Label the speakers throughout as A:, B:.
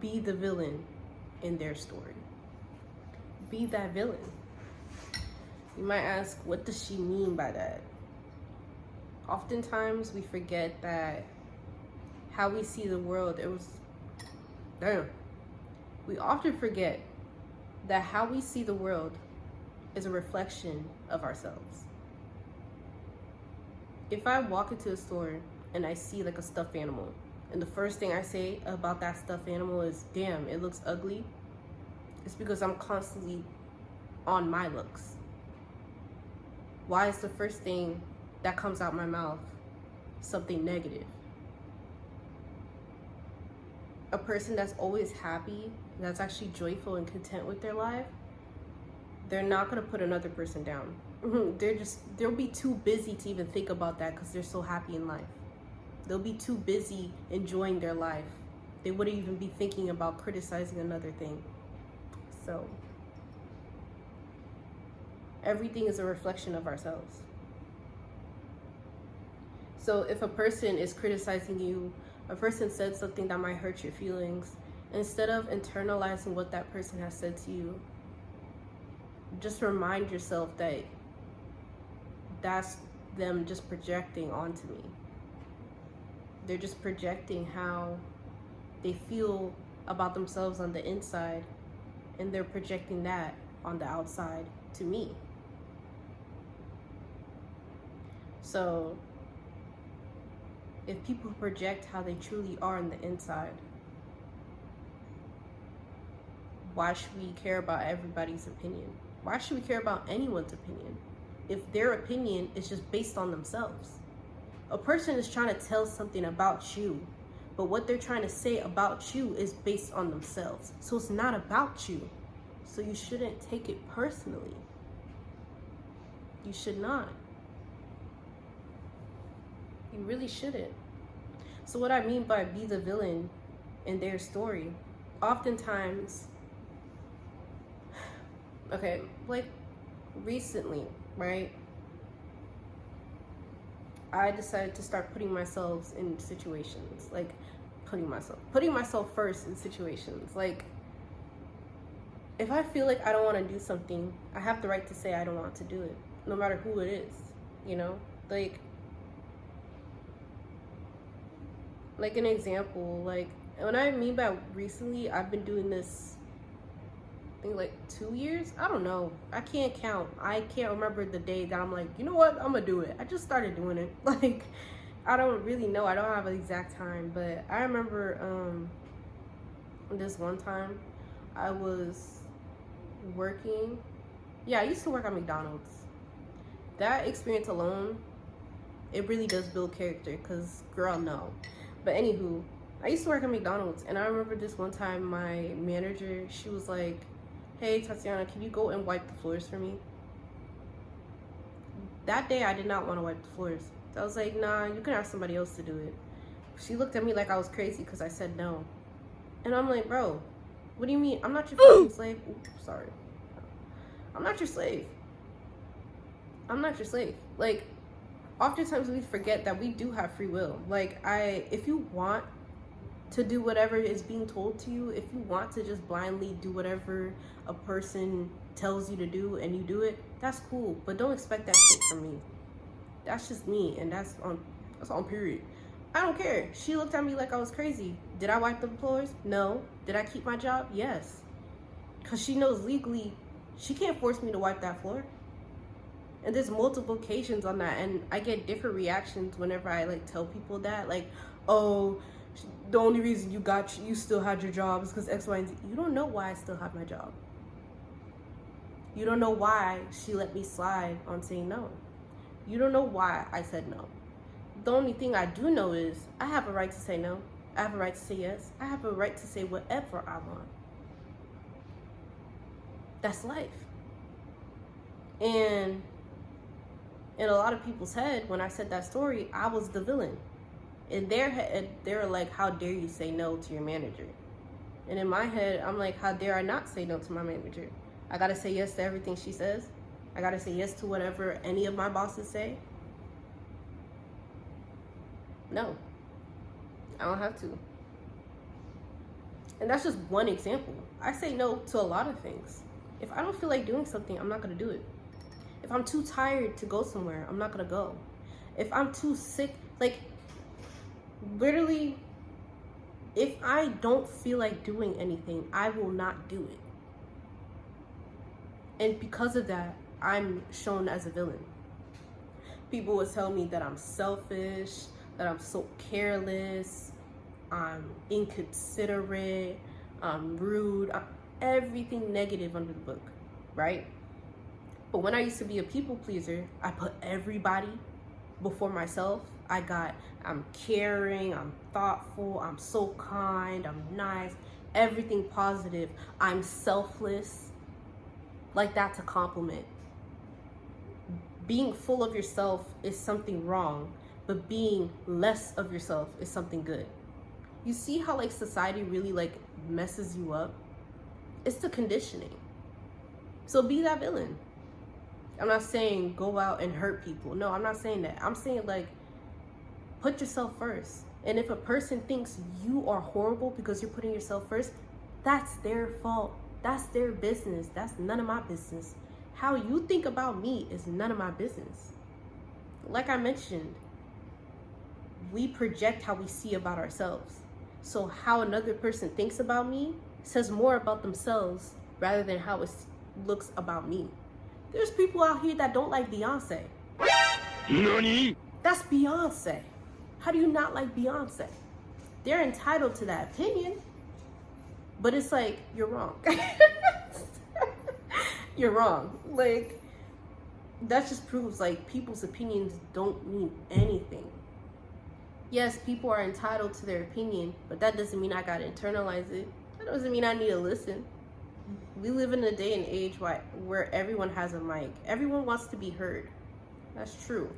A: be the villain in their story. Be that villain. You might ask, what does she mean by that? Oftentimes we forget that how we see the world, we often forget that how we see the world is a reflection of ourselves. If I walk into a store and I see like a stuffed animal, and the first thing I say about that stuffed animal is, damn, it looks ugly, it's because I'm constantly on my looks. Why is the first thing that comes out my mouth something negative? A person that's always happy, that's actually joyful and content with their life, they're not gonna put another person down. They'll be too busy to even think about that because they're so happy in life. They'll be too busy enjoying their life. They wouldn't even be thinking about criticizing another thing. So, everything is a reflection of ourselves. So if a person is criticizing you, a person said something that might hurt your feelings, instead of internalizing what that person has said to you, just remind yourself that that's them just projecting onto me. They're just projecting how they feel about themselves on the inside, and they're projecting that on the outside to me. So if people project how they truly are on the inside, why should we care about everybody's opinion? Why should we care about anyone's opinion if their opinion is just based on themselves? A person is trying to tell something about you, but what they're trying to say about you is based on themselves. So it's not about you. So you shouldn't take it personally. You should not. You really shouldn't. So what I mean by be the villain in their story, oftentimes, okay, like recently, right? I decided to start putting myself in situations, like putting myself first in situations. Like, if I feel like I don't want to do something, I have the right to say I don't want to do it, no matter who it is, you know? Like an example, like when I mean by recently, I've been doing this, I think like 2 years. I don't know. I can't count. I can't remember the day that I'm like, you know what? I'm gonna do it. I just started doing it. Like, I don't really know. I don't have an exact time, but I remember this one time I was working. Yeah, I used to work at McDonald's. That experience alone, it really does build character, because girl, no. But anywho, I used to work at McDonald's, and I remember this one time my manager, she was like, hey Tatiana, can you go and wipe the floors for me? That day I did not want to wipe the floors. I was like, nah, you can ask somebody else to do it. She looked at me like I was crazy because I said no. And I'm like, bro, what do you mean? I'm not your fucking slave. Oops, sorry. I'm not your slave. I'm not your slave. Like, oftentimes we forget that we do have free will. Like, if you want to do whatever is being told to you, if you want to just blindly do whatever a person tells you to do and you do it, that's cool. But don't expect that shit from me. That's just me, and that's on period. I don't care. She looked at me like I was crazy. Did I wipe the floors? No. Did I keep my job? Yes. Because she knows legally she can't force me to wipe that floor. And there's multiple occasions on that, and I get different reactions whenever I like tell people that, like, oh, the only reason you still had your job is because X, Y, and Z. You don't know why I still have my job. You don't know why she let me slide on saying no. You don't know why I said no. The only thing I do know is I have a right to say no. I have a right to say yes. I have a right to say whatever I want. That's life. And in a lot of people's head, when I said that story, I was the villain. In their head, they're like, how dare you say no to your manager? And in my head, I'm like, how dare I not say no to my manager? I gotta say yes to everything she says. I gotta say yes to whatever any of my bosses say. No, I don't have to. And that's just one example. I say no to a lot of things. If I don't feel like doing something, I'm not gonna do it. If I'm too tired to go somewhere, I'm not gonna go. If I'm too sick, like literally, if I don't feel like doing anything, I will not do it. And because of that, I'm shown as a villain. People would tell me that I'm selfish, that I'm so careless, I'm inconsiderate, I'm rude, everything negative under the book, right? But when I used to be a people pleaser, I put everybody before myself. I'm caring, I'm thoughtful, I'm so kind, I'm nice, everything positive. I'm selfless. Like, that's a compliment. Being full of yourself is something wrong, but being less of yourself is something good. You see how like society really like messes you up? It's the conditioning. So be that villain. I'm not saying go out and hurt people. No, I'm not saying that. I'm saying like put yourself first. And if a person thinks you are horrible because you're putting yourself first, that's their fault. That's their business. That's none of my business. How you think about me is none of my business. Like I mentioned, we project how we see about ourselves. So how another person thinks about me says more about themselves rather than how it looks about me. There's people out here that don't like Beyonce.
B: NANI?
A: That's Beyonce. How do you not like Beyonce? They're entitled to that opinion, but it's like, you're wrong. You're wrong. Like, that just proves like people's opinions don't mean anything. Yes, people are entitled to their opinion, but that doesn't mean I gotta internalize it. That doesn't mean I need to listen. We live in a day and age where everyone has a mic. Everyone wants to be heard. That's true.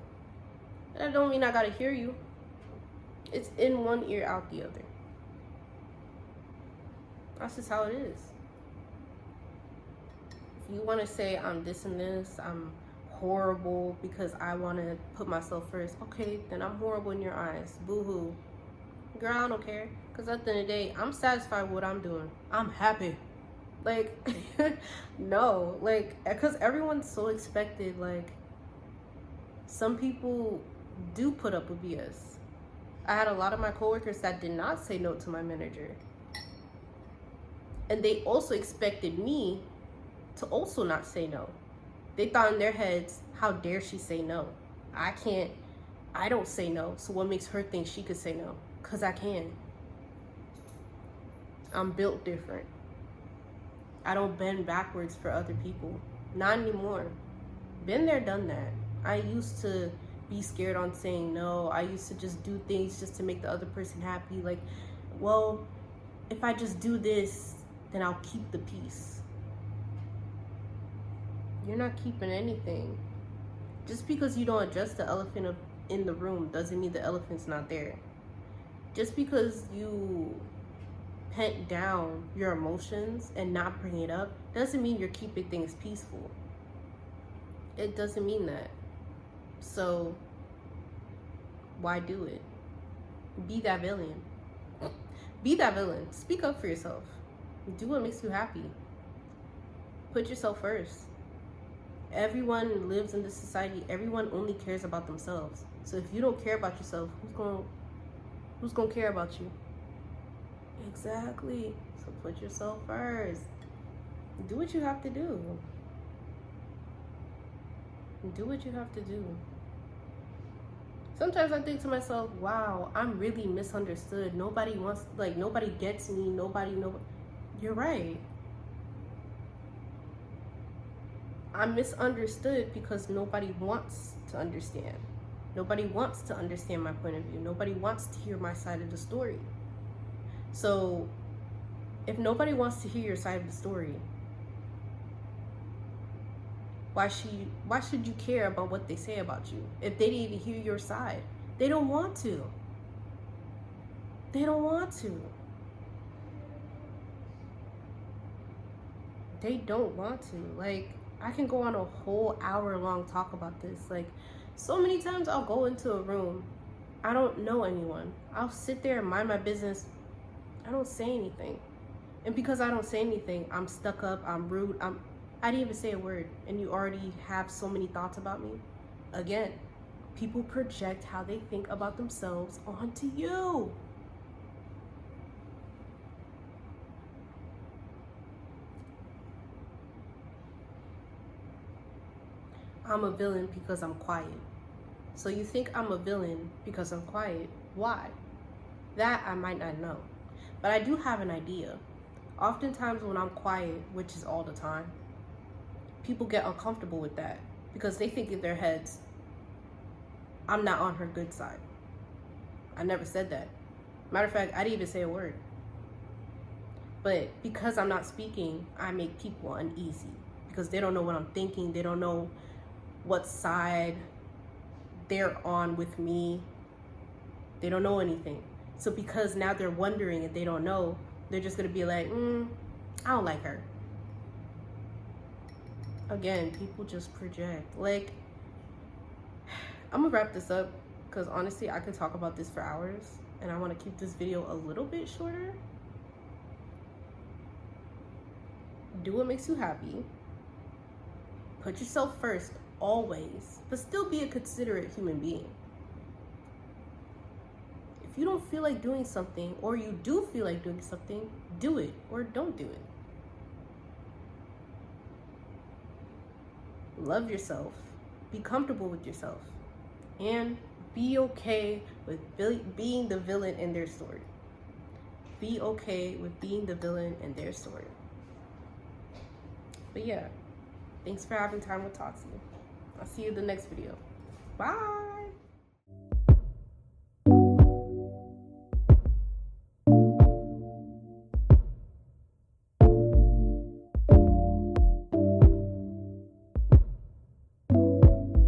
A: That don't mean I gotta hear you. It's in one ear, out the other. That's just how it is. If you want to say I'm this and this, I'm horrible because I want to put myself first, okay, then I'm horrible in your eyes. Boo-hoo. Girl, I don't care. Because at the end of the day, I'm satisfied with what I'm doing. I'm happy. Like, no. Like, because everyone's so expected. Like, some people do put up with BS. I had a lot of my coworkers that did not say no to my manager. And they also expected me to also not say no. They thought in their heads, how dare she say no? I don't say no, so what makes her think she could say no? Because I can. I'm built different. I don't bend backwards for other people. Not anymore. Been there, done that. I used to be scared on saying no. I used to just do things just to make the other person happy. Like, well, if I just do this, then I'll keep the peace. You're not keeping anything. Just because you don't address the elephant in the room doesn't mean the elephant's not there. Just because you pent down your emotions and not bring it up doesn't mean you're keeping things peaceful. It doesn't mean that. So why do it? Be that villain. Be that villain. Speak up for yourself. Do what makes you happy. Put yourself first. Everyone lives in this society. Everyone only cares about themselves. So if you don't care about yourself, who's gonna care about you? Exactly. So put yourself first. Do what you have to do. Do what you have to do. Sometimes I think to myself, wow, I'm really misunderstood. Nobody gets me. Nobody. You're right. I'm misunderstood because nobody wants to understand. Nobody wants to understand my point of view. Nobody wants to hear my side of the story. So if nobody wants to hear your side of the story, why should you care about what they say about you? If they didn't even hear your side, they don't want to. They don't want to. They don't want to. Like, I can go on a whole hour-long talk about this. Like, so many times I'll go into a room, I don't know anyone. I'll sit there and mind my business. I don't say anything. And because I don't say anything, I'm stuck up, I'm rude, I didn't even say a word, and you already have so many thoughts about me. Again, people project how they think about themselves onto you. I'm a villain because I'm quiet. So you think I'm a villain because I'm quiet. Why? That I might not know. But I do have an idea. Oftentimes when I'm quiet, which is all the time, people get uncomfortable with that because they think in their heads, I'm not on her good side. I never said that. Matter of fact, I didn't even say a word. But because I'm not speaking, I make people uneasy because they don't know what I'm thinking. They don't know what side they're on with me. They don't know anything. So because now they're wondering and they don't know, they're just gonna be like, I don't like her. Again, people just project. Like, I'm gonna wrap this up because honestly, I could talk about this for hours and I wanna keep this video a little bit shorter. Do what makes you happy. Put yourself first, always, but still be a considerate human being. If you don't feel like doing something, or you do feel like doing something, do it or don't do it. Love yourself, be comfortable with yourself, and be okay with being the villain in their story. Be okay with being the villain in their story. But yeah, thanks for having time with Toxie. I'll see you in the next video. Bye.